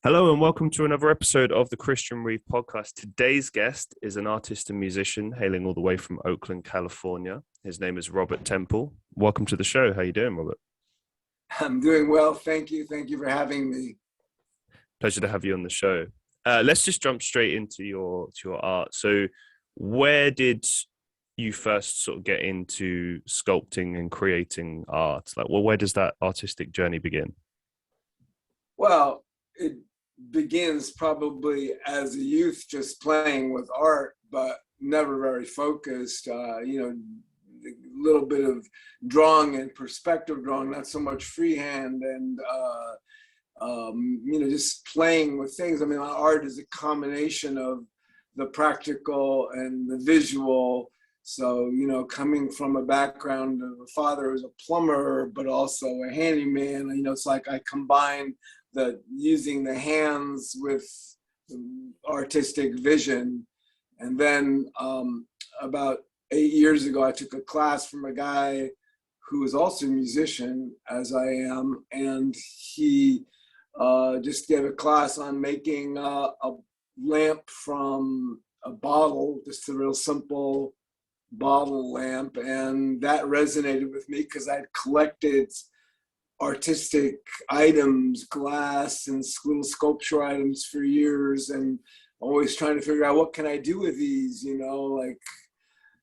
Hello and welcome to another episode of the Christian Reeve Podcast. Today's guest is an artist and musician hailing all the way from Oakland, California. His name is Robert Temple. Welcome to the show. How you doing, Robert? I'm doing well. Thank you. Thank you for having me. Pleasure to have you on the show. Let's just jump straight into your art. So where did you first sort of get into sculpting and creating art? Where does that artistic journey begin? Well, it begins probably as a youth just playing with art, but never very focused. A little bit of drawing and perspective drawing, not so much freehand, and just playing with things. I mean, art is a combination of the practical and the visual. So, coming from a background of a father who was a plumber, but also a handyman, it's like I combine using the hands with artistic vision. And then about 8 years ago, I took a class from a guy who is also a musician, as I am, and he just gave a class on making a lamp from a bottle, just a real simple bottle lamp. And that resonated with me because I'd collected artistic items, glass and little sculpture items for years, and always trying to figure out what can I do with these,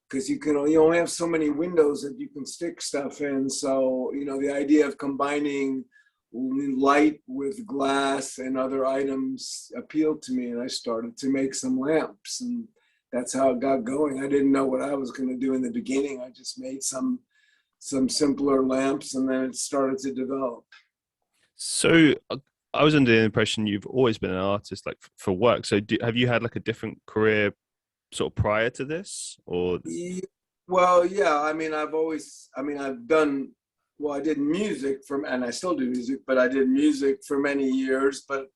because you only have so many windows that you can stick stuff in. So, the idea of combining light with glass and other items appealed to me, and I started to make some lamps, and that's how it got going. I didn't know what I was going to do in the beginning. I just made some simpler lamps, and then it started to develop. So I was under the impression you've always been an artist, for work. So have you had a different career sort of prior to this, or? Well, yeah. I did music and I still do music, but I did music for many years, but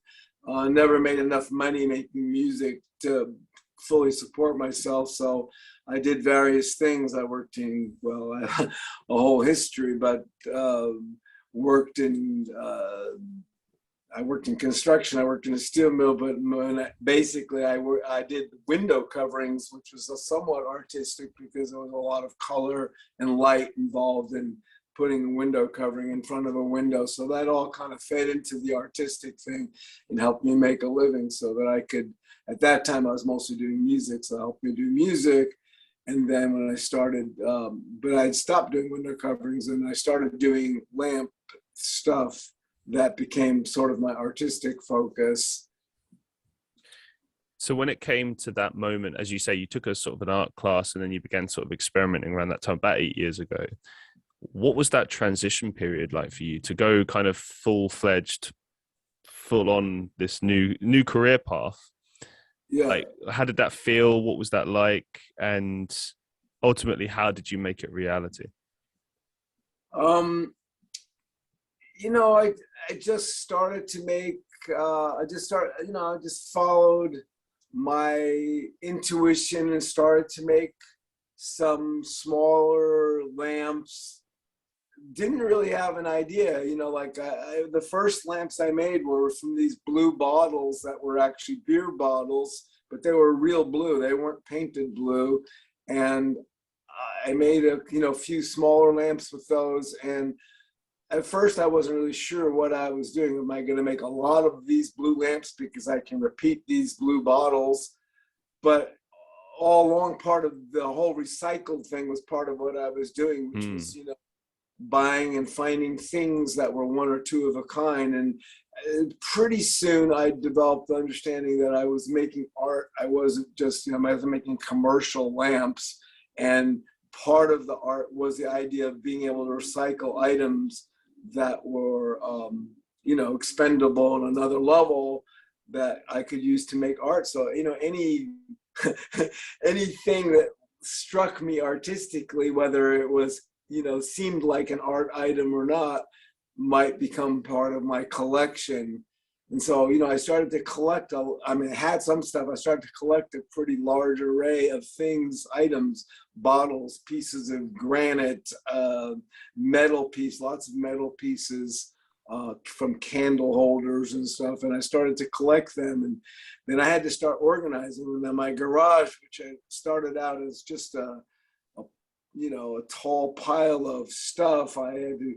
never made enough money making music to fully support myself. So I did various things. I worked in, a whole history, but worked in construction. I worked in a steel mill, but basically I did window coverings, which was somewhat artistic because there was a lot of color and light involved in putting a window covering in front of a window. So that all kind of fed into the artistic thing and helped me make a living so that I could, at that time I was mostly doing music, so it helped me do music. And then when I started, but I'd stopped doing window coverings and I started doing lamp stuff. That became sort of my artistic focus. So when it came to that moment, as you say, you took a sort of an art class and then you began sort of experimenting around that time, about 8 years ago. What was that transition period like for you to go kind of full-fledged, full on this new career path? Yeah. How did that feel? What was that like? And ultimately, how did you make it reality? I just started to make, I just followed my intuition and started to make some smaller lamps. Didn't really have an idea, the first lamps I made were from these blue bottles that were actually beer bottles, but they were real blue. They weren't painted blue. And I made a few smaller lamps with those. And at first I wasn't really sure what I was doing. Am I going to make a lot of these blue lamps because I can repeat these blue bottles? But all along, part of the whole recycled thing was part of what I was doing, which was, buying and finding things that were one or two of a kind. And pretty soon I developed the understanding that I was making art. I wasn't just, I was making commercial lamps. And part of the art was the idea of being able to recycle items that were, expendable on another level that I could use to make art. So, anything that struck me artistically, whether it was, seemed like an art item or not, might become part of my collection. And so, I started to collect, I had some stuff. I started to collect a pretty large array of things, items, bottles, pieces of granite, metal piece, lots of metal pieces, from candle holders and stuff. And I started to collect them. And then I had to start organizing them. And my garage, which I started out as just a tall pile of stuff, I had to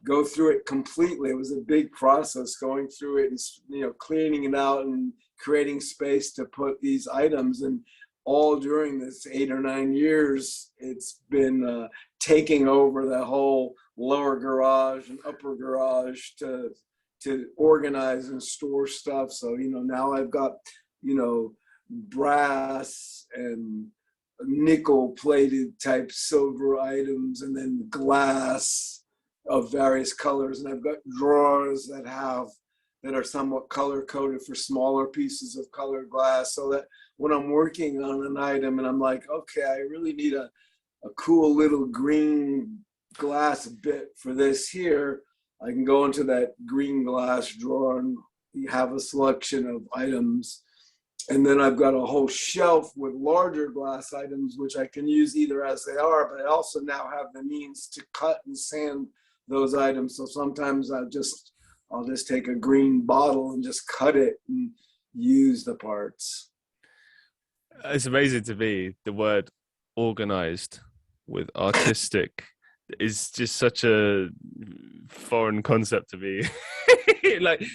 go through it completely. It was a big process going through it and, cleaning it out and creating space to put these items. And all during this 8 or 9 years, it's been taking over the whole lower garage and upper garage to organize and store stuff. So, now I've got, brass and nickel plated type silver items, and then glass of various colors. And I've got drawers that are somewhat color coded for smaller pieces of colored glass, so that when I'm working on an item and I'm like, okay, I really need a cool little green glass bit for this here, I can go into that green glass drawer and have a selection of items. And then I've got a whole shelf with larger glass items, which I can use either as they are, but I also now have the means to cut and sand those items. So sometimes I'll just take a green bottle and just cut it and use the parts. It's amazing to me, the word organized with artistic is just such a foreign concept to me.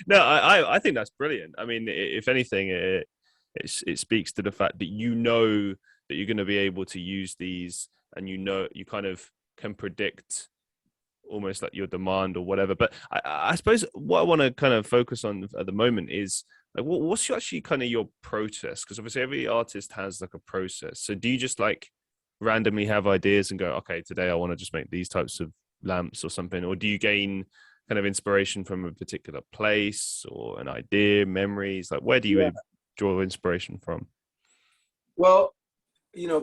I think that's brilliant. I mean, if anything, it speaks to the fact that that you're going to be able to use these, and you kind of can predict almost like your demand or whatever. But I suppose what I want to kind of focus on at the moment is like, what's actually kind of your process? Because obviously every artist has like a process. So do you just like randomly have ideas and go, okay, today I want to just make these types of lamps or something? Or do you gain kind of inspiration from a particular place or an idea, memories? Like, where do you draw inspiration from? Well,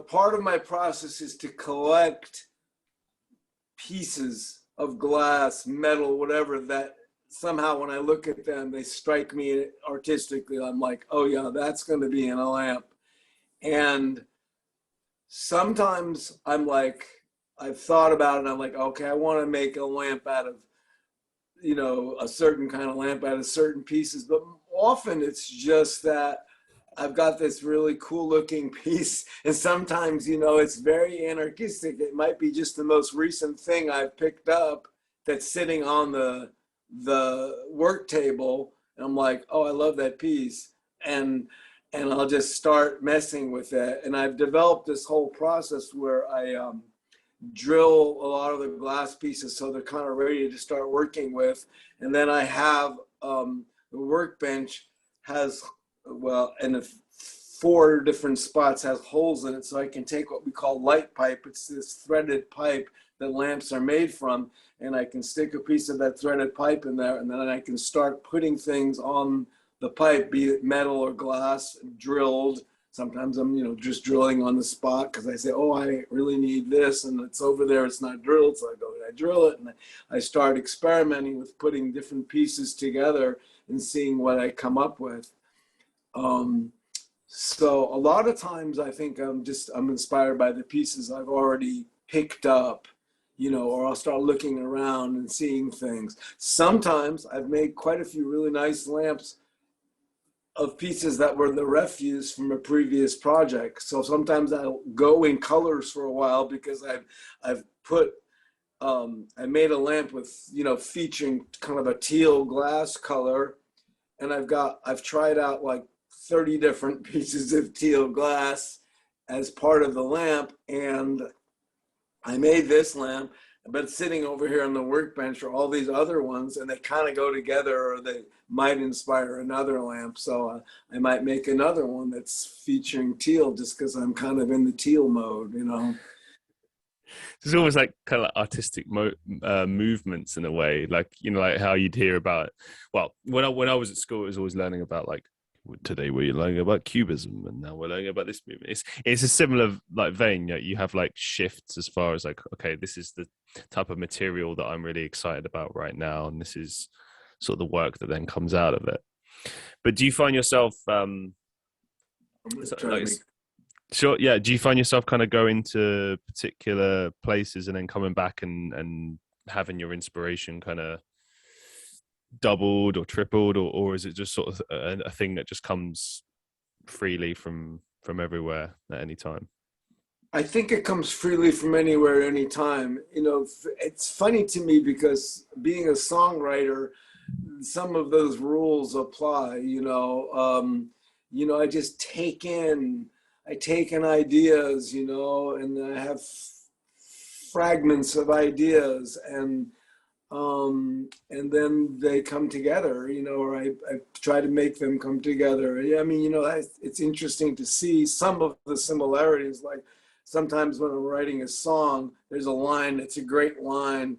part of my process is to collect pieces of glass, metal, whatever, that somehow when I look at them, they strike me artistically. I'm like, oh yeah, that's going to be in a lamp. And sometimes I'm like, I've thought about it and I'm like, okay, I want to make a lamp out of, a certain kind of lamp out of certain pieces. But often it's just that I've got this really cool looking piece, and sometimes, it's very anarchistic. It might be just the most recent thing I've picked up that's sitting on the work table, and I'm like, oh, I love that piece, and I'll just start messing with it. And I've developed this whole process where I drill a lot of the glass pieces so they're kind of ready to start working with, and then I have the workbench has, and the 4 different spots has holes in it, so I can take what we call light pipe. It's this threaded pipe that lamps are made from, and I can stick a piece of that threaded pipe in there, and then I can start putting things on the pipe, be it metal or glass, drilled. Sometimes I'm, just drilling on the spot because I say, oh, I really need this, and it's over there, it's not drilled, so I go and I drill it, and I start experimenting with putting different pieces together and seeing what I come up with. So a lot of times I think I'm inspired by the pieces I've already picked up, or I'll start looking around and seeing things. Sometimes I've made quite a few really nice lamps of pieces that were the refuse from a previous project. So sometimes I'll go in colors for a while because I made a lamp with, featuring kind of a teal glass color, and I've tried out like 30 different pieces of teal glass as part of the lamp, and I made this lamp, but sitting over here on the workbench are all these other ones, and they kind of go together, or they might inspire another lamp. So I might make another one that's featuring teal just because I'm kind of in the teal mode, It's almost like kind of like artistic movements in a way, like like how you'd hear about. Well, when I was at school, I was always learning about like, today we're learning about cubism, and now we're learning about this movement. It's a similar like vein. You have like shifts as far as like, okay, this is the type of material that I'm really excited about right now, and this is sort of the work that then comes out of it. But do you find yourself Sure. Yeah. Do you find yourself kind of going to particular places and then coming back and having your inspiration kind of doubled or tripled, or is it just sort of a thing that just comes freely from everywhere at any time? I think it comes freely from anywhere, anytime. You know, it's funny to me because being a songwriter, some of those rules apply. I just I take in ideas, and I have fragments of ideas, and then they come together, or I try to make them come together. Yeah, I mean, it's interesting to see some of the similarities. Like sometimes when I'm writing a song, there's a line that's a great line,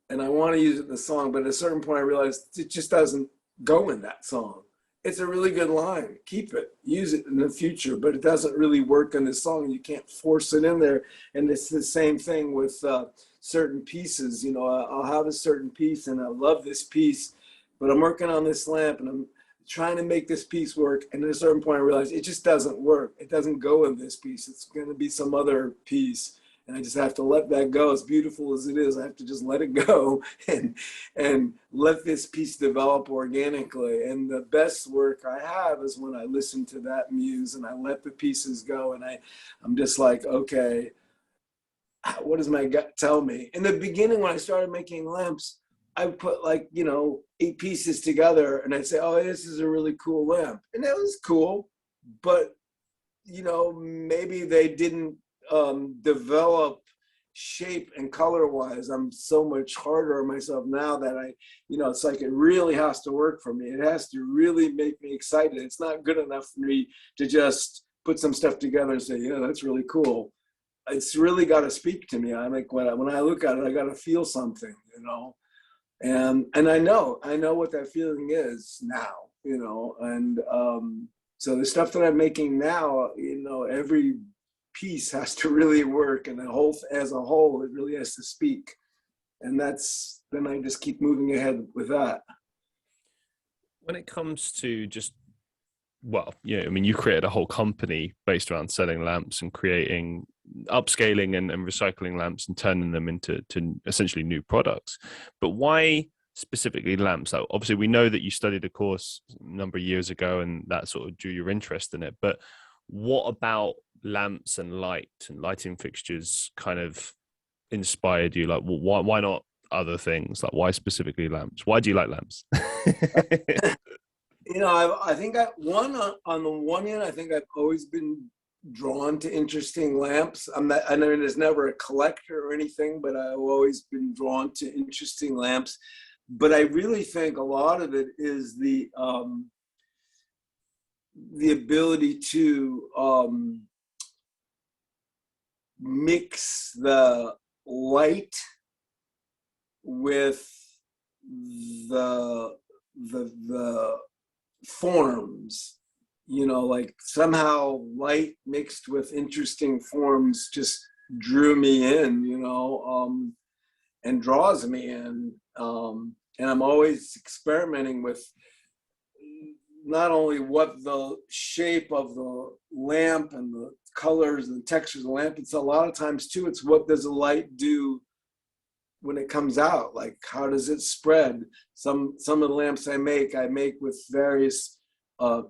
and I want to use it in the song, but at a certain point I realize it just doesn't go in that song. It's a really good line. Keep it, use it in the future, but it doesn't really work in this song. You can't force it in there. And it's the same thing with certain pieces. I'll have a certain piece and I love this piece, but I'm working on this lamp and I'm trying to make this piece work. And at a certain point I realize it just doesn't work. It doesn't go in this piece. It's going to be some other piece. And I just have to let that go. As beautiful as it is, I have to just let it go and let this piece develop organically. And the best work I have is when I listen to that muse and I let the pieces go. And I'm just like, okay, what does my gut tell me? In the beginning, when I started making lamps, I put 8 pieces together and I'd say, oh, this is a really cool lamp. And that was cool, but maybe they didn't develop shape and color wise. I'm so much harder on myself now that it's like it really has to work for me. It has to really make me excited. It's not good enough for me to just put some stuff together and say, yeah, that's really cool. It's really got to speak to me. I like when I look at it, I got to feel something, and I know what that feeling is now, and so the stuff that I'm making now, every piece has to really work, and as a whole, it really has to speak. And then I just keep moving ahead with that. When it comes to you created a whole company based around selling lamps and creating, upscaling and recycling lamps and turning them into essentially new products. But why specifically lamps? Obviously, we know that you studied a course a number of years ago and that sort of drew your interest in it. But what about lamps and lighting fixtures kind of inspired you? Like, why not other things? Like, why specifically lamps? Why do you like lamps? I think on the one hand, I think I've always been drawn to interesting lamps. There's never a collector or anything, but I've always been drawn to interesting lamps. But I really think a lot of it is the ability to mix the light with the forms, like somehow light mixed with interesting forms just drew me in, and draws me in. And I'm always experimenting with not only what the shape of the lamp and the colors and the textures of the lamp, it's a lot of times too, it's what does the light do when it comes out? Like, how does it spread? Some of the lamps I make with various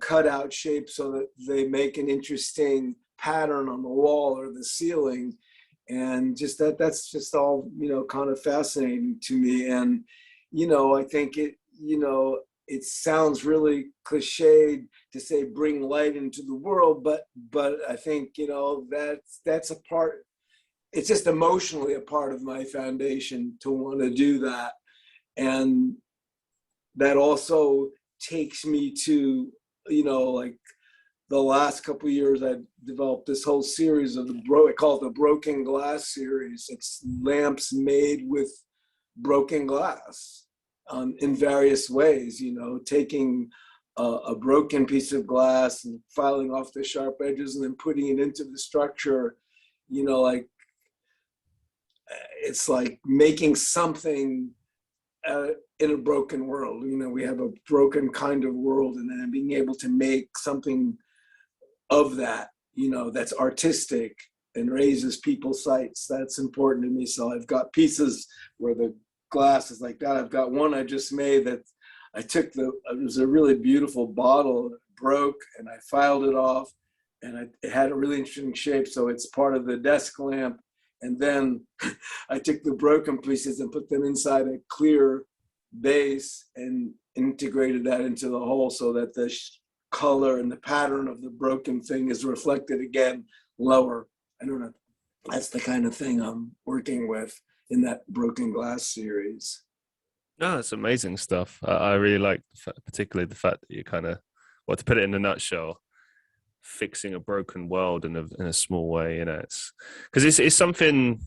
cutout shapes so that they make an interesting pattern on the wall or the ceiling. And just that's just all, kind of fascinating to me. And, I think it sounds really cliched to say bring light into the world, but I think, that's a part, it's just emotionally a part of my foundation to want to do that. And that also takes me to, like the last couple of years, I've developed this whole series of I call it the Broken Glass series. It's lamps made with broken glass in various ways, taking a broken piece of glass and filing off the sharp edges and then putting it into the structure, like it's like making something in a broken world. We have a broken kind of world, and then being able to make something of that, that's artistic and raises people's sights. That's important to me. So I've got pieces where the glasses like that. I've got one I just made that it was a really beautiful bottle that broke, and I filed it off, and it had a really interesting shape. So it's part of the desk lamp. And then I took the broken pieces and put them inside a clear base and integrated that into the whole so that the color and the pattern of the broken thing is reflected again lower. I don't know. That's the kind of thing I'm working with in that broken glass series. No, it's amazing stuff. I really like particularly the fact that you kind of, well, to put it in a nutshell, fixing a broken world in a small way. You know, it's because it's something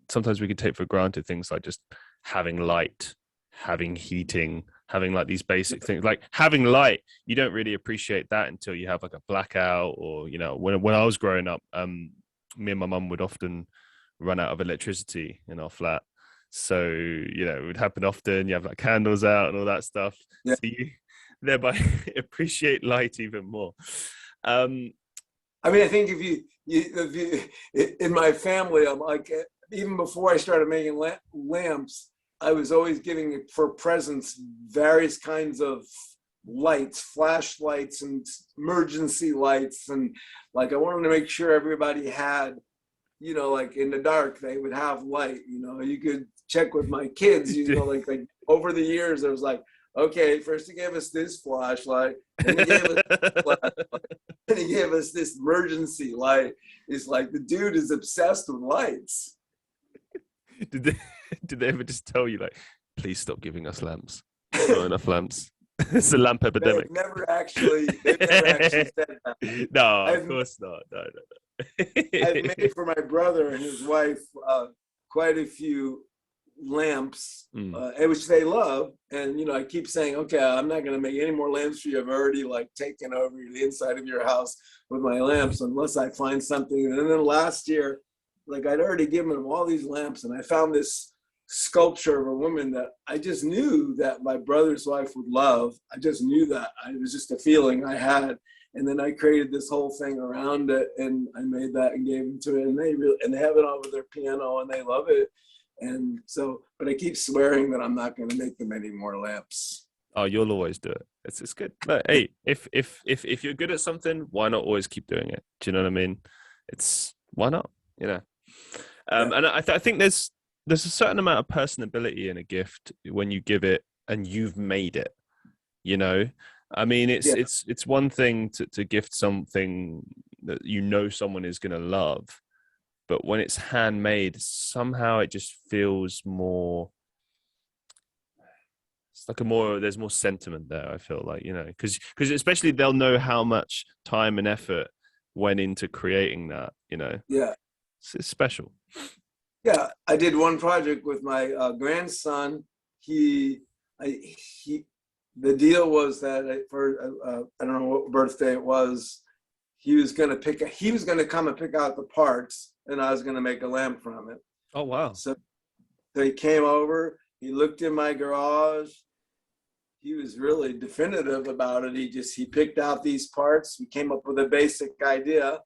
sometimes we could take for granted, things like just having light, having heating, having like these basic things. Like having light, you don't really appreciate that until you have like a blackout, or, you know, when I was growing up, me and my mum would often run out of electricity in our flat. So, you know, it would happen often. You have like candles out and all that stuff. Yeah. So you thereby appreciate light even more. I mean, I think if you in my family, I'm like, even before I started making lamps, I was always giving for presents various kinds of lights, flashlights and emergency lights. And like, I wanted to make sure everybody had, you know, like in the dark, they would have light. You know, you could check with my kids, you know, like over the years, I was like, okay, first he gave us this flashlight, and he gave us this flashlight, and he gave us this emergency light. It's like the dude is obsessed with lights. Did they ever just tell you, like, please stop giving us lamps? Not enough lamps. It's a lamp epidemic. They've never actually said that. No, of course not. No. I've made for my brother and his wife quite a few lamps, which they love. And, you know, I keep saying, okay, I'm not going to make any more lamps for you. I've already like taken over the inside of your house with my lamps unless I find something. And then last year, like I'd already given them all these lamps, and I found this sculpture of a woman that I just knew that my brother's wife would love. I just knew that. It was just a feeling I had. And then I created this whole thing around it, and I made that and gave them to it, and they have it over their piano and they love it. And so, but I keep swearing that I'm not going to make them any more lamps. Oh, you'll always do it. It's good. But hey, if you're good at something, why not always keep doing it? Do you know what I mean? Why not? You know. And I think there's a certain amount of personability in a gift when you give it and you've made it. You know, I mean, it's one thing to gift something that you know someone is going to love, but when it's handmade, somehow it just feels more. It's like there's more sentiment there. I feel like, you know, because especially they'll know how much time and effort went into creating that. You know, it's special. Yeah, I did one project with my grandson. The deal was that for I don't know what birthday it was, he was going to come and pick out the parts, and I was going to make a lamp from it. Oh wow! So he came over. He looked in my garage. He was really definitive about it. He picked out these parts. We came up with a basic idea.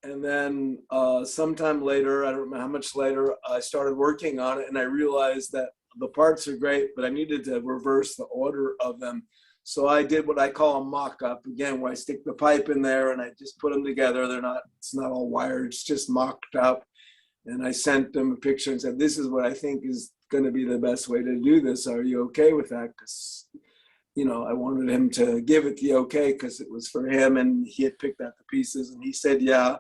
And then sometime later, I don't remember how much later, I started working on it, and I realized that the parts are great, but I needed to reverse the order of them. So I did what I call a mock-up, again, where I stick the pipe in there and I just put them together. It's not all wired, it's just mocked up. And I sent them a picture and said, this is what I think is going to be the best way to do this. Are you okay with that? Because, you know, I wanted him to give it the okay because it was for him, and he had picked out the pieces, and he said, yeah.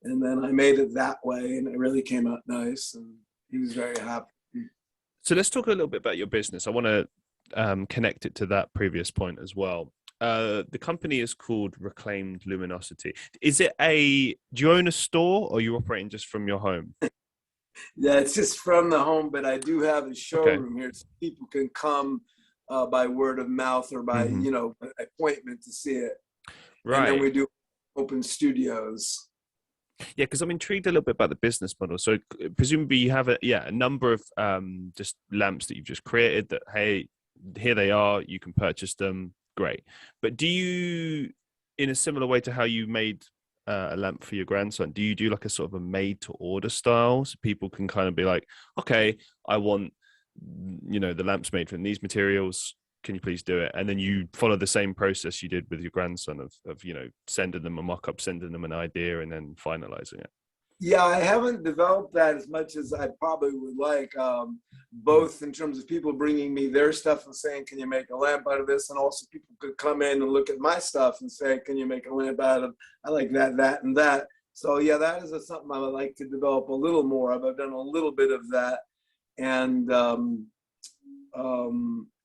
And then I made it that way, and it really came out nice, and he was very happy. So let's talk a little bit about your business. I want to connect it to that previous point as well. The company is called Reclaimed Luminosity. Do you own a store, or are you operating just from your home? Yeah, it's just from the home, but I do have a showroom here, so people can come by word of mouth or by, you know, appointment to see it. Right. And then we do open studios. Yeah, because I'm intrigued a little bit about the business model. So presumably you have a number of just lamps that you've just created that, hey, here they are, you can purchase them, great. But do you, in a similar way to how you made a lamp for your grandson, do you do like a sort of a made to order style, so people can kind of be like, okay, I want, the lamp's made from these materials, can you please do it? And then you follow the same process you did with your grandson of sending them a mock-up, sending them an idea, and then finalizing it. Yeah, I haven't developed that as much as I probably would like, both in terms of people bringing me their stuff and saying, can you make a lamp out of this? And also people could come in and look at my stuff and say, can you make a lamp out of, I like that, that, and that. So yeah, that is something I would like to develop a little more of. I've done a little bit of that. And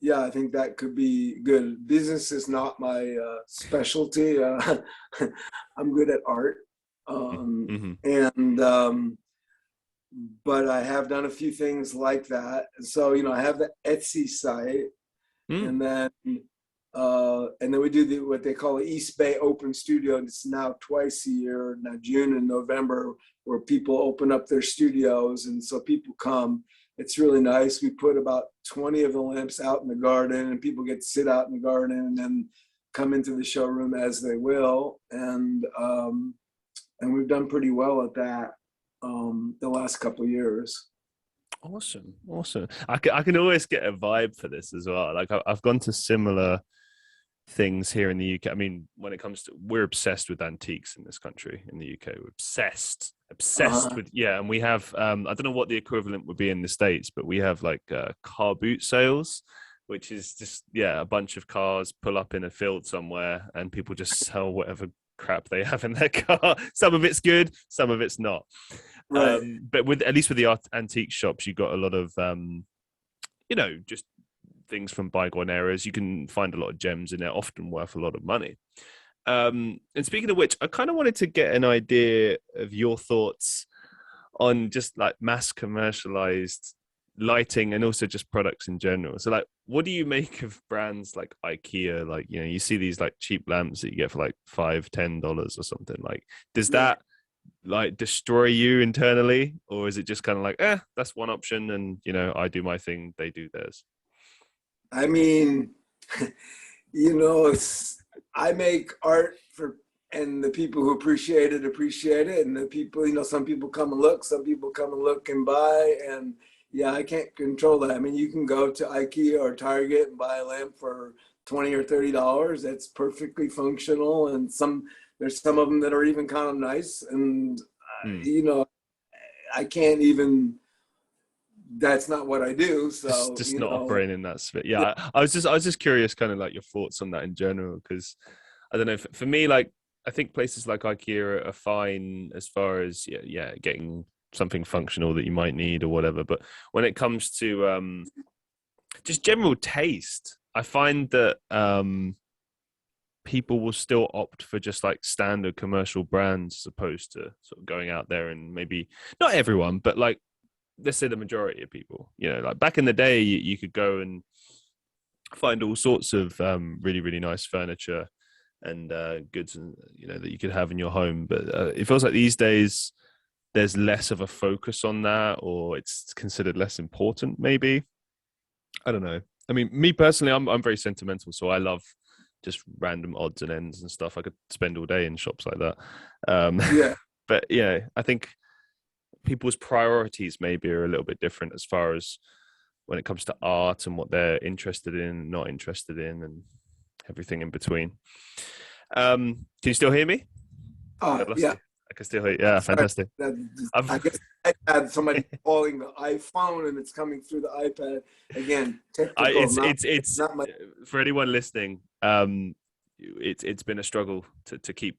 yeah, I think that could be good. Business is not my specialty. I'm good at art. But I have done a few things like that. So, I have the Etsy site, and then we do what they call the East Bay Open Studio. And it's now twice a year, now June and November, where people open up their studios. And so people come. It's really nice. We put about 20 of the lamps out in the garden, and people get to sit out in the garden and then come into the showroom as they will. And we've done pretty well at that the last couple of years. Awesome. I can always get a vibe for this as well. Like I've gone to similar things here in the UK. I mean, when it comes to, we're obsessed with antiques in this country, in the UK. We're obsessed with, yeah. And we have, I don't know what the equivalent would be in the States, but we have like car boot sales, which is just, a bunch of cars pull up in a field somewhere and people just sell whatever crap they have in their car. Some of it's good, some of it's not. Right. But at least with the antique shops, you got a lot of just things from bygone eras. You can find a lot of gems in there, often worth a lot of money. And speaking of which, I kind of wanted to get an idea of your thoughts on just like mass commercialized lighting and also just products in general. So like, what do you make of brands like IKEA? Like, you see these like cheap lamps that you get for like $5-10 or something. Like, does that like destroy you internally, or is it just kind of like, that's one option, and I do my thing, they do theirs? I mean, I make art and the people who appreciate it, and the people, some people come and look, some people come and look and buy, and yeah, I can't control that. I mean, you can go to IKEA or Target and buy a lamp for $20 or $30. That's perfectly functional, and there's some of them that are even kind of nice, and I can't even. That's not what I do. So just not operating in that sphere. Yeah, I was just curious, kind of like your thoughts on that in general, because I don't know. For me, like I think places like IKEA are fine as far as getting something functional that you might need or whatever. But when it comes to just general taste, I find that people will still opt for just like standard commercial brands as opposed to sort of going out there and maybe not everyone, but like, let's say the majority of people, like back in the day, you could go and find all sorts of really, really nice furniture and goods, and that you could have in your home. But it feels like these days there's less of a focus on that, or it's considered less important. Maybe, I don't know. I mean, me personally, I'm very sentimental, so I love just random odds and ends and stuff. I could spend all day in shops like that. But I think people's priorities maybe are a little bit different as far as when it comes to art and what they're interested in, not interested in, and everything in between. Can you still hear me? Yeah. I can still hear you. Yeah, fantastic. I guess I had somebody calling the iPhone and it's coming through the iPad again. It's not my... For anyone listening, it's been a struggle to keep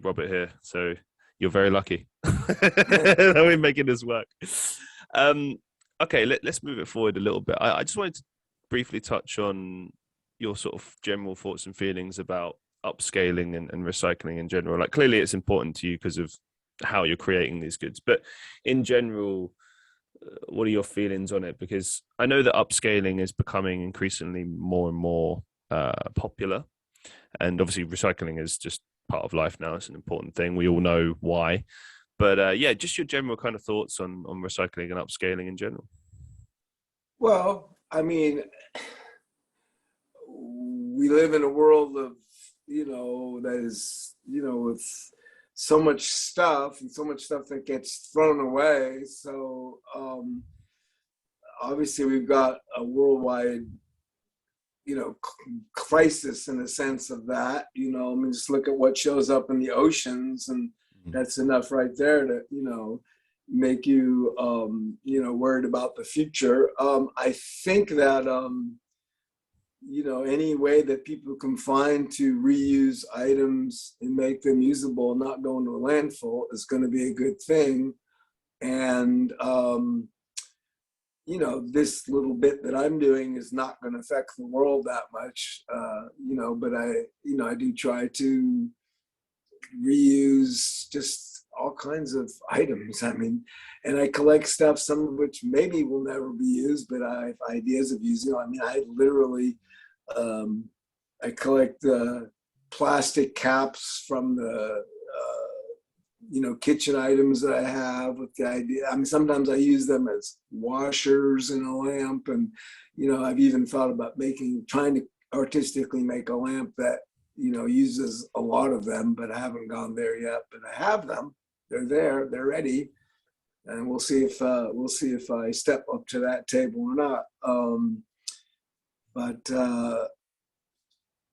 Robert here. So you're very lucky that we're making this work. Okay, let's move it forward a little bit. I just wanted to briefly touch on your sort of general thoughts and feelings about upscaling and recycling in general. Like, clearly it's important to you because of how you're creating these goods, but in general, what are your feelings on it? Because I know that upscaling is becoming increasingly more and more popular, and obviously recycling is just part of life now. It's an important thing. We all know why, but just your general kind of thoughts on recycling and upscaling in general. Well, I mean, we live in a world of, that is, with so much stuff and so much stuff that gets thrown away. So obviously we've got a worldwide, crisis in the sense of that, I mean, just look at what shows up in the oceans, and that's enough right there to, make you, worried about the future. I think that, any way that people can find to reuse items and make them usable, not going to a landfill, is going to be a good thing. And, this little bit that I'm doing is not going to affect the world that much, but I do try to reuse just all kinds of items. I mean, and I collect stuff, some of which maybe will never be used, but I have ideas of using. I mean, I literally, I collect plastic caps from the kitchen items that I have, with the idea. I mean, sometimes I use them as washers in a lamp, and I've even thought about trying to artistically make a lamp that uses a lot of them, but I haven't gone there yet. But I have them; they're there, they're ready, and we'll see if I step up to that table or not.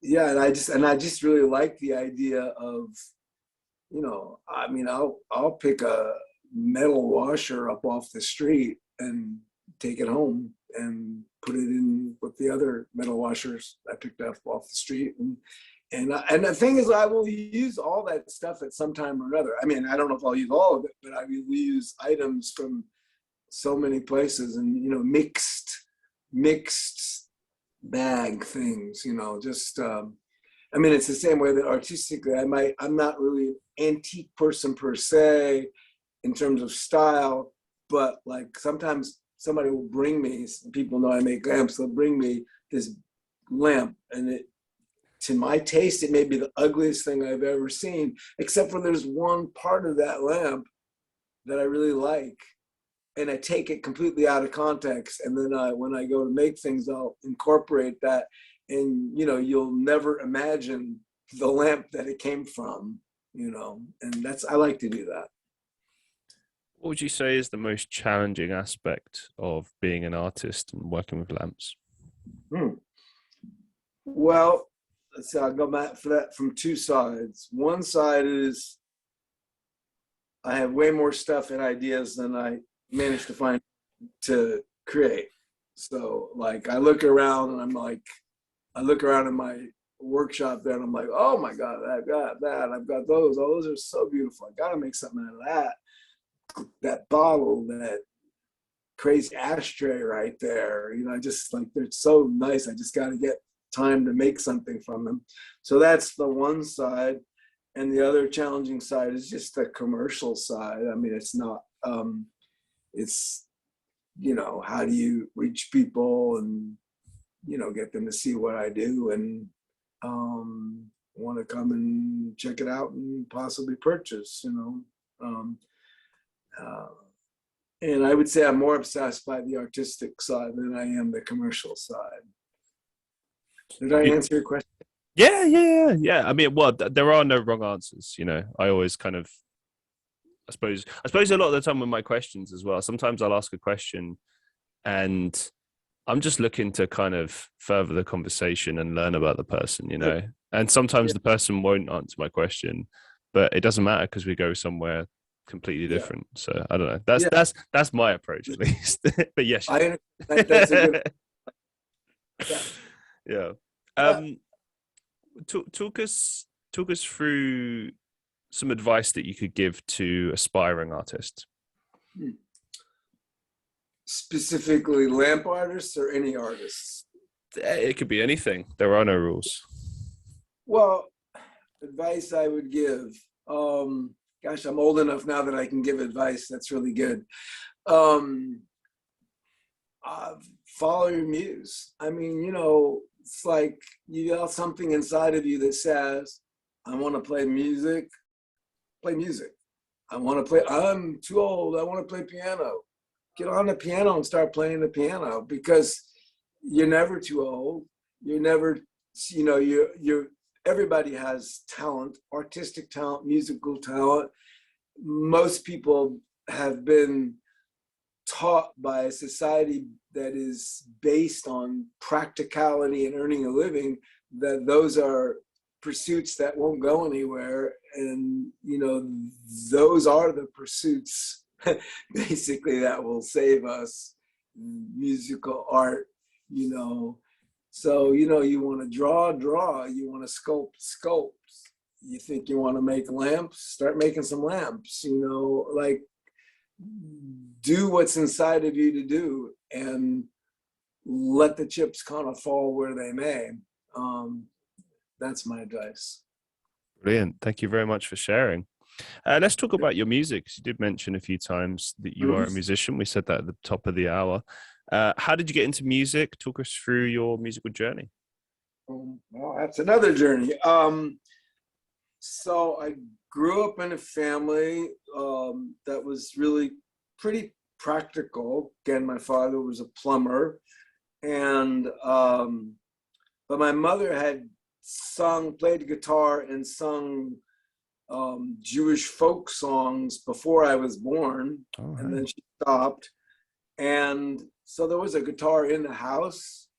Yeah, and I just really like the idea of, I mean, I'll pick a metal washer up off the street and take it home and put it in with the other metal washers I picked up off the street. And the thing is, I will use all that stuff at some time or another. I mean, I don't know if I'll use all of it, but I will use items from so many places, and mixed bag things. Just I mean, it's the same way that artistically, I'm not really an antique person per se in terms of style, but like sometimes somebody will bring me, people know I make lamps, they'll bring me this lamp, and to my taste, it may be the ugliest thing I've ever seen, except for there's one part of that lamp that I really like, and I take it completely out of context, and then when I go to make things, I'll incorporate that. And, you'll never imagine the lamp that it came from, and I like to do that. What would you say is the most challenging aspect of being an artist and working with lamps? Well, let's see, I'll go back for that from two sides. One side is I have way more stuff and ideas than I managed to find to create. So like I look around in my workshop there, and I'm like, oh my God, I've got that. I've got those. Oh, those are so beautiful. I got to make something out of that. That bottle, that crazy ashtray right there. I just like, they're so nice. I just got to get time to make something from them. So that's the one side. And the other challenging side is just the commercial side. I mean, it's not, it's, how do you reach people and, get them to see what I do and want to come and check it out and possibly purchase, and I would say I'm more obsessed by the artistic side than I am the commercial side. Did I answer your question? Yeah. I mean, well, there are no wrong answers. I always kind of, I suppose a lot of the time with my questions as well, sometimes I'll ask a question and I'm just looking to kind of further the conversation and learn about the person, and sometimes the person won't answer my question, but it doesn't matter because we go somewhere completely different. So I don't know. That's my approach at least. But yes, that's a good. Talk us through some advice that you could give to aspiring artists. Specifically lamp artists or any artists? It could be anything. There are no rules. Well, advice I would give, gosh, I'm old enough now that I can give advice. That's really good. Follow your muse. I mean, it's like you got something inside of you that says, I want to play music. Play music. I'm too old. I want to play piano. Get on the piano and start playing the piano, because you're never too old. You're never, everybody has talent, artistic talent, musical talent. Most people have been taught by a society that is based on practicality and earning a living, that those are pursuits that won't go anywhere. And, you know, those are the pursuits basically that will save us. Musical art, you know. So, you know, you want to draw, you want to sculpt. You think you want to make lamps, start making some lamps, you know, like do what's inside of you to do and let the chips kind of fall where they may. That's my advice. Brilliant. Thank you very much for sharing. Let's talk about your music. You did mention a few times that you are a musician. We said that at the top of the hour. How did you get into music? Talk us through your musical journey. Well, that's another journey. So I grew up in a family that was really pretty practical. Again, my father was a plumber, and but my mother had played guitar and sung Jewish folk songs before I was born, and then she stopped. And so there was a guitar in the house.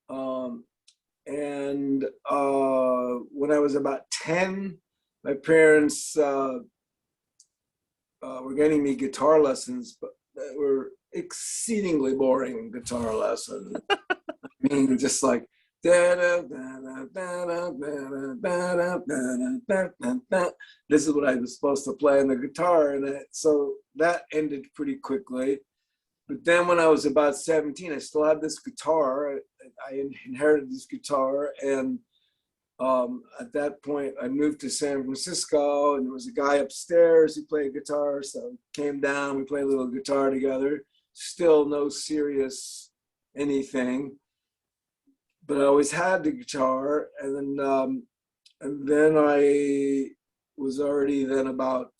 And when I was about 10, my parents were getting me guitar lessons, but they were exceedingly boring guitar lessons. I mean, just like, this is what I was supposed to play on the guitar. And so that ended pretty quickly. But then when I was about 17, I still had this guitar. I inherited this guitar. And at that point, I moved to San Francisco, and there was a guy upstairs who played guitar. So I came down, we played a little guitar together. Still no serious anything. But I always had the guitar. And then I was already then about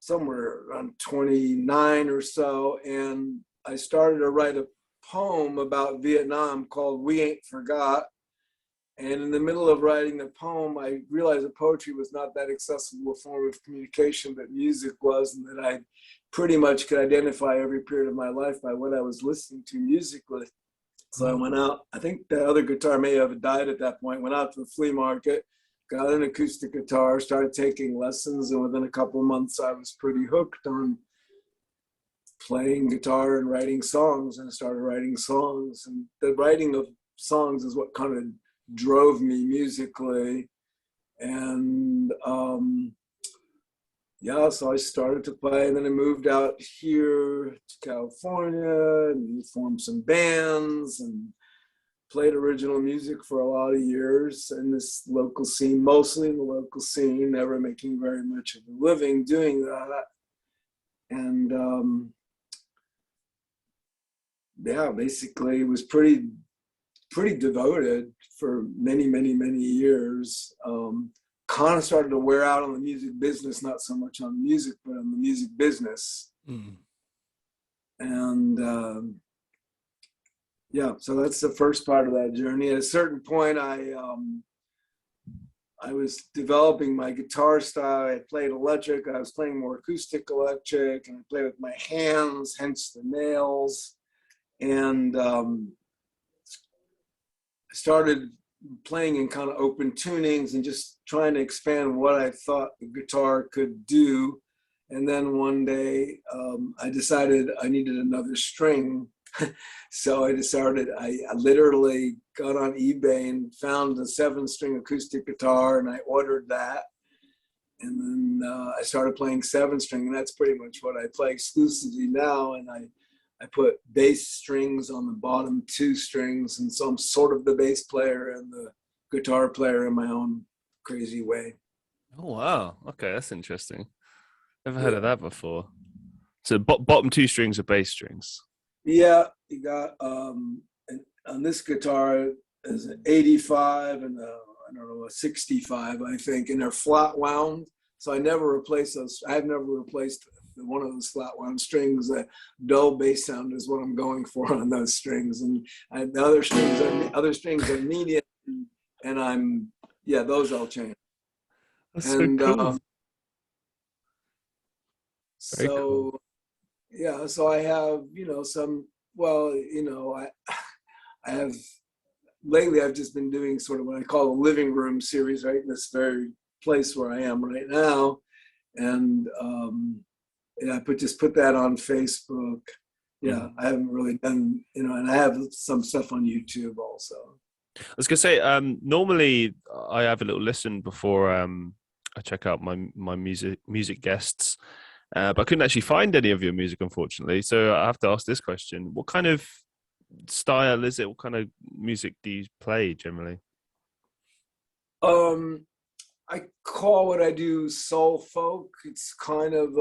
somewhere around 29 or so, and I started to write a poem about Vietnam called We Ain't Forgot. And in the middle of writing the poem, I realized that poetry was not that accessible a form of communication that music was, and that I pretty much could identify every period of my life by what I was listening to musically. So I went out, I think the other guitar may have died at that point, went out to the flea market, got an acoustic guitar, started taking lessons, and within a couple of months, I was pretty hooked on playing guitar and writing songs, and I started writing songs. And the writing of songs is what kind of drove me musically. And yeah, so I started to play, and then I moved out here to California and formed some bands and played original music for a lot of years in this local scene, mostly in the local scene, never making very much of a living doing that. And yeah, basically it was pretty devoted for many, many, many years. Kind of started to wear out on the music business, not so much on music, but on the music business. And yeah, so that's the first part of that journey. At a certain point, I was developing my guitar style. I played electric. I was playing more acoustic electric, and I played with my hands, hence the nails. And I started playing in kind of open tunings and just trying to expand what I thought the guitar could do. And then one day I decided I needed another string. So I literally got on eBay and found a 7-string acoustic guitar, and I ordered that. And then I started playing 7-string, and that's pretty much what I play exclusively now. And I put bass strings on the bottom 2 strings, and so I'm sort of the bass player and the guitar player in my own crazy way. Oh, wow. Okay, that's interesting. Never heard of that before. So bottom 2 strings are bass strings. Yeah, you got on this guitar is an 85 and a 65, I think, and they're flat wound. So I never replaced those. I've never replaced one of those flat wound strings. A dull bass sound is what I'm going for on those strings, and the other strings are medium and those all change. That's And so cool. Very cool. so so I have I have lately I've just been doing sort of what I call a living room series, right in this very place where I am right now, and I just put that on Facebook. I haven't really done, and I have some stuff on YouTube also. I was gonna say, normally I have a little listen before I check out my music guests, but I couldn't actually find any of your music, unfortunately. So I have to ask this question: what kind of style is it? What kind of music do you play generally? I call what I do soul folk. It's kind of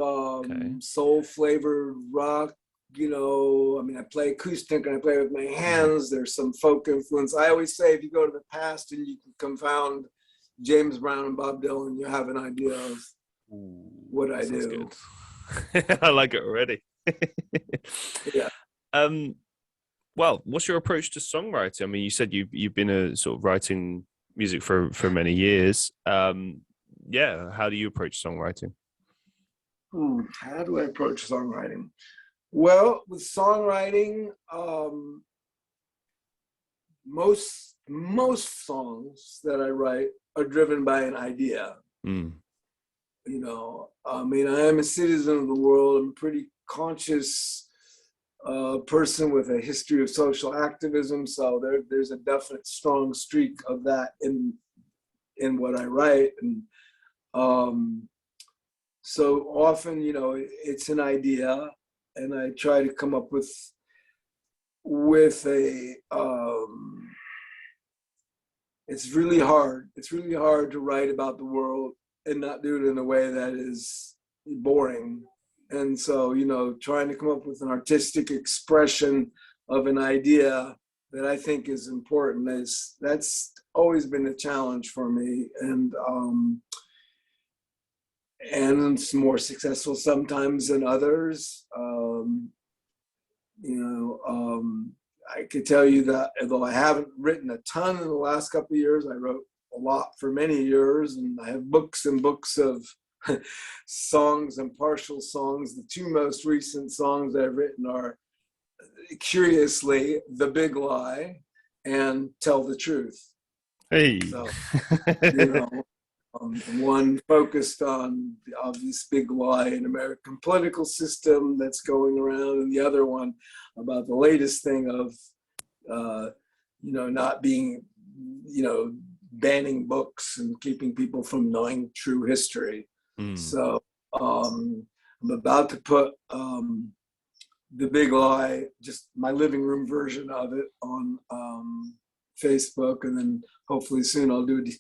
soul flavored rock. I play acoustic and I play with my hands. There's some folk influence. I always say if you go to the past and you can confound James Brown and Bob Dylan, you have an idea of what I do. Good. I like it already. Yeah. Well, what's your approach to songwriting? I mean, you said you've been sort of writing music for many years. How do you approach songwriting? How do I approach songwriting? Well, with songwriting, most songs that I write are driven by an idea. I am a citizen of the world. I'm a pretty conscious person with a history of social activism, so there's a definite strong streak of that in what I write, and so often, it's an idea, and I try to come up with a. It's really hard. It's really hard to write about the world and not do it in a way that is boring. And so, trying to come up with an artistic expression of an idea that I think is important that's always been a challenge for me. And it's more successful sometimes than others. I could tell you that although I haven't written a ton in the last couple of years, I wrote a lot for many years, and I have books and books of songs and partial songs. The two most recent songs I've written are, curiously, The Big Lie and Tell the Truth. Hey. So, one focused on the obvious big lie in American political system that's going around, and the other one about the latest thing of, not being, banning books and keeping people from knowing true history. So I'm about to put The Big Lie, just my living room version of it, on Facebook, and then hopefully soon I'll do a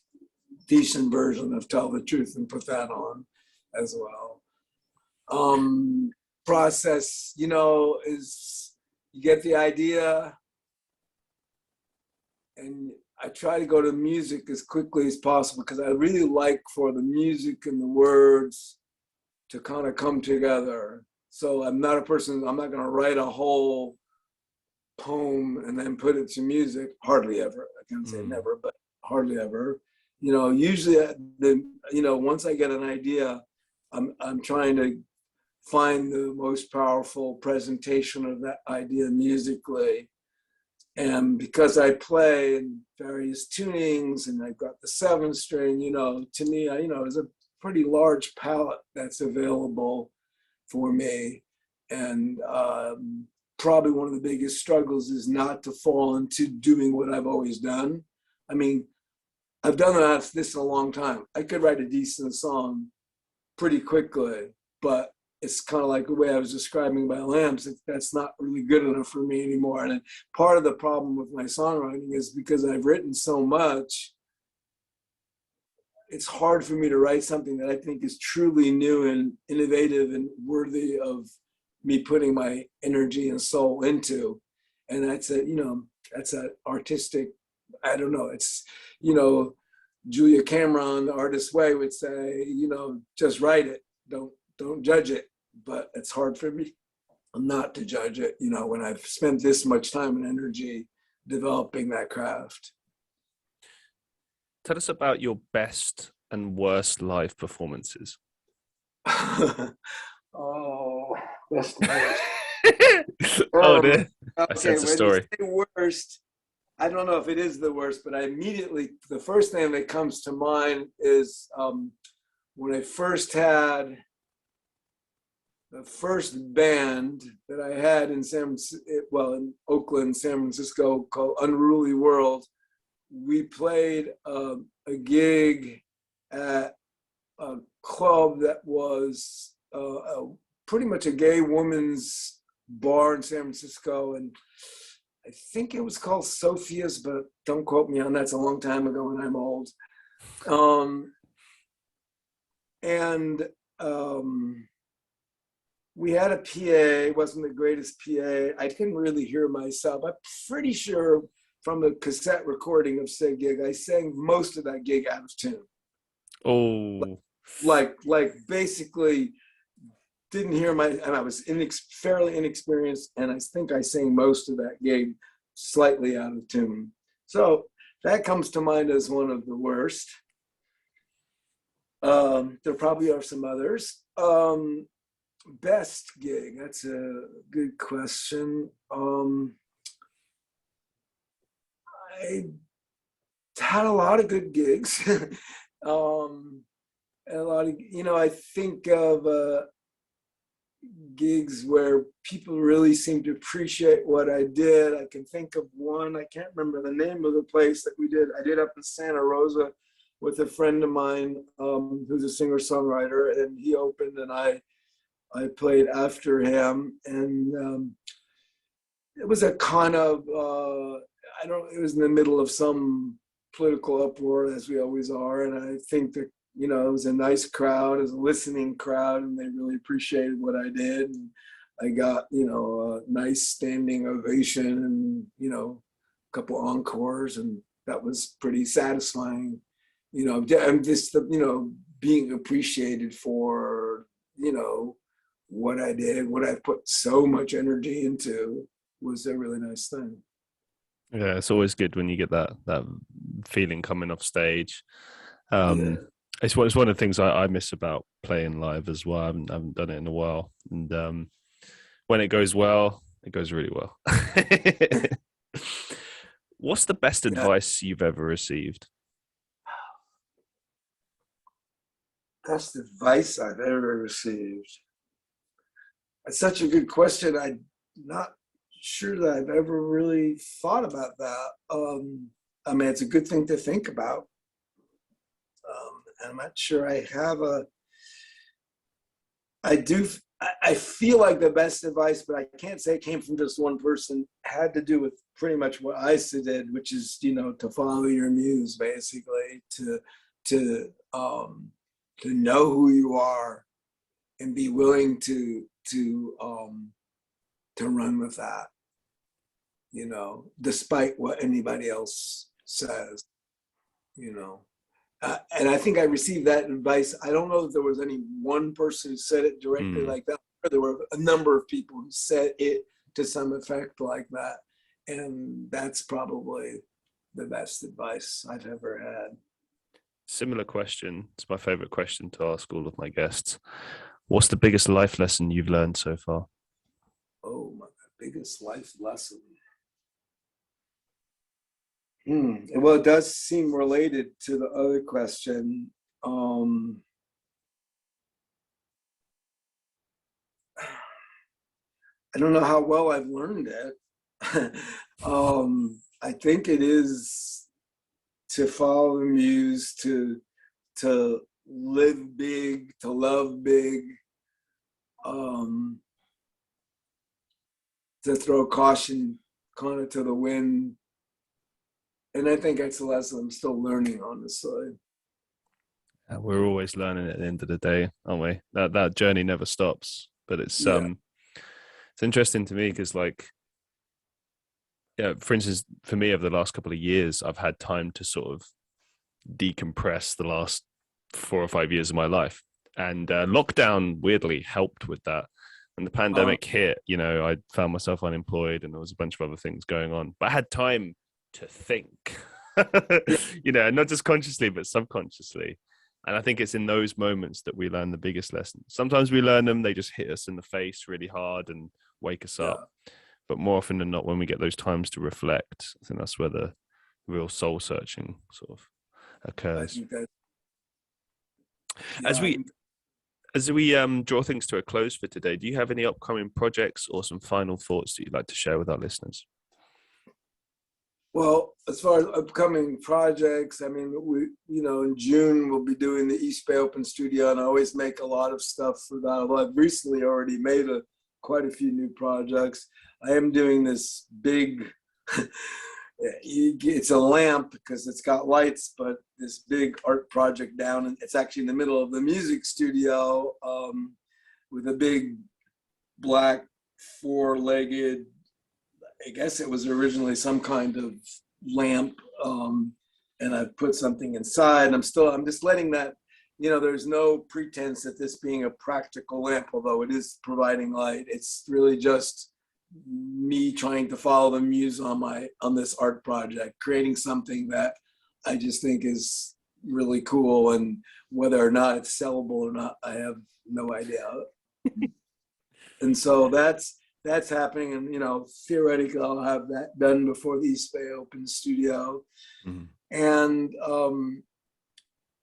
decent version of Tell the Truth and put that on as well. Process, is you get the idea, and I try to go to music as quickly as possible because I really like for the music and the words to kind of come together. So I'm not going to write a whole poem and then put it to music. Hardly ever. I can't say never, but hardly ever. Usually once I get an idea, I'm trying to find the most powerful presentation of that idea musically. And because I play in various tunings and I've got the 7-string, to me, there's a pretty large palette that's available for me. And probably one of the biggest struggles is not to fall into doing what I've always done. I mean, I've done this in a long time. I could write a decent song pretty quickly, but it's kind of like the way I was describing by Lamps. That's not really good enough for me anymore. And part of the problem with my songwriting is because I've written so much, it's hard for me to write something that I think is truly new and innovative and worthy of me putting my energy and soul into. And that's an artistic, I don't know, it's, Julia Cameron, the artist's way, would say, just write it, don't judge it. But it's hard for me not to judge it, when I've spent this much time and energy developing that craft. Tell us about your best and worst live performances. Oh, best and worst. Oh, dear. I Okay, sense a when story. you say worst, I don't know if it is the worst, but the first thing that comes to mind is when I first had the first band that I had in in Oakland, San Francisco, called Unruly World. We played a gig at a club that was pretty much a gay woman's bar in San Francisco, and I think it was called Sophia's, but don't quote me on that. It's a long time ago and I'm old. We had a PA. It wasn't the greatest PA. I couldn't really hear myself. I'm pretty sure from a cassette recording of said gig, I sang most of that gig out of tune. Oh, like basically didn't hear and I was fairly inexperienced, and I think I sang most of that gig slightly out of tune. So that comes to mind as one of the worst. There probably are some others. Best gig, that's a good question. I had a lot of good gigs. A lot of, I think of gigs where people really seem to appreciate what I did. I can think of one, I can't remember the name of the place that we did. I did up in Santa Rosa with a friend of mine who's a singer-songwriter, and he opened and I played after him. And it was a kind of, it was in the middle of some political uproar, as we always are. And I think that, it was a nice crowd, it was a listening crowd, and they really appreciated what I did. And I got, a nice standing ovation and, a couple encores, and that was pretty satisfying. I'm just, being appreciated for, what I did, what I put so much energy into was a really nice thing. Yeah, it's always good when you get that feeling coming off stage. Yeah. It's one of the things I miss about playing live as well. I haven't done it in a while, and when it goes well, it goes really well. What's the best advice you've ever received? Best advice I've ever received. That's such a good question. I'm not sure that I've ever really thought about that. It's a good thing to think about. I'm not sure I have I feel like the best advice, but I can't say it came from just one person, had to do with pretty much what I did, which is, to follow your muse, basically, to know who you are and be willing to run with that, despite what anybody else says, and I think I received that advice. I don't know if there was any one person who said it directly like that. There were a number of people who said it to some effect like that. And that's probably the best advice I've ever had. Similar question. It's my favorite question to ask all of my guests. What's the biggest life lesson you've learned so far? Oh, my biggest life lesson. Well, it does seem related to the other question. I don't know how well I've learned it. I think it is to follow the muse, to live big, to love big, to throw caution kind of to the wind. And I think that's a lesson I'm still learning, honestly. We're always learning at the end of the day, aren't we? That journey never stops. But it's interesting to me because, for instance, for me over the last couple of years, I've had time to sort of decompress the last 4 or 5 years of my life. And lockdown weirdly helped with that. When the pandemic hit, I found myself unemployed and there was a bunch of other things going on. But I had time to think. You know, not just consciously, but subconsciously. And I think it's in those moments that we learn the biggest lessons. Sometimes we learn them, they just hit us in the face really hard and wake us up. But more often than not, when we get those times to reflect, I think that's where the real soul searching sort of occurs. I think that, As we draw things to a close for today, do you have any upcoming projects or some final thoughts that you'd like to share with our listeners? well, as far as upcoming projects, I mean, we, you know, in June we'll be doing the East Bay Open Studio, and I always make a lot of stuff for that. Although I've recently already made quite a few new projects. I am doing this big, it's a lamp because it's got lights, but this big art project down, and it's actually in the middle of the music studio, with a big black four-legged, I guess it was originally some kind of lamp, and I put something inside. I'm just letting that, you know, there's no pretense at this being a practical lamp, although it is providing light. It's really just me trying to follow the muse on this art project, creating something that I just think is really cool, and whether or not it's sellable or not, I have no idea. And so that's happening, and you know, theoretically I'll have that done before the East Bay Open Studio. Mm-hmm. And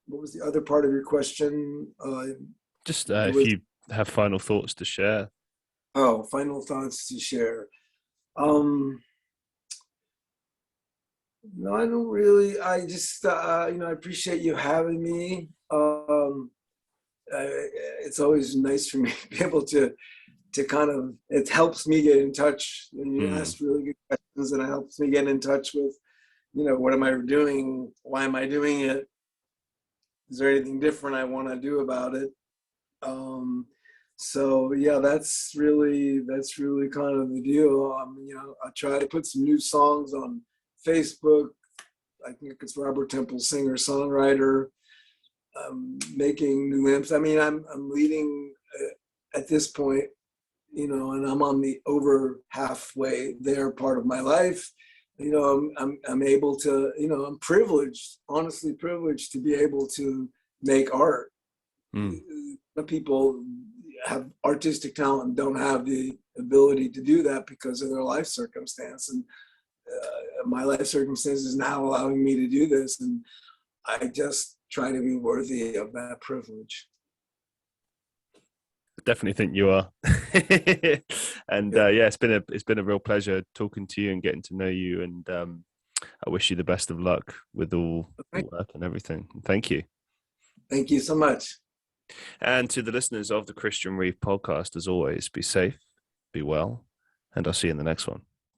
what was the other part of your question? Just if you have final thoughts to share. Oh, final thoughts to share. No, I don't really. I just, you know, I appreciate you having me. It's always nice for me to be able to kind of, it helps me get in touch. And you ask really good questions, and it helps me get in touch with, you know, what am I doing? Why am I doing it? Is there anything different I want to do about it? So yeah, that's really kind of the deal. You know, I try to put some new songs on Facebook. I think it's Robert Temple, singer songwriter. Making new lamps. I mean, I'm leading at this point, you know, and I'm on the over halfway there part of my life. You know, I'm able to, you know, I'm privileged, honestly privileged to be able to make art. People have artistic talent and don't have the ability to do that because of their life circumstance. And my life circumstance is now allowing me to do this. And I just try to be worthy of that privilege. I definitely think you are. And yeah, it's been a real pleasure talking to you and getting to know you. And I wish you the best of luck with all the work and everything. Thank you. Thank you so much. And to the listeners of the Christian Reeve Podcast, as always, be safe, be well, and I'll see you in the next one.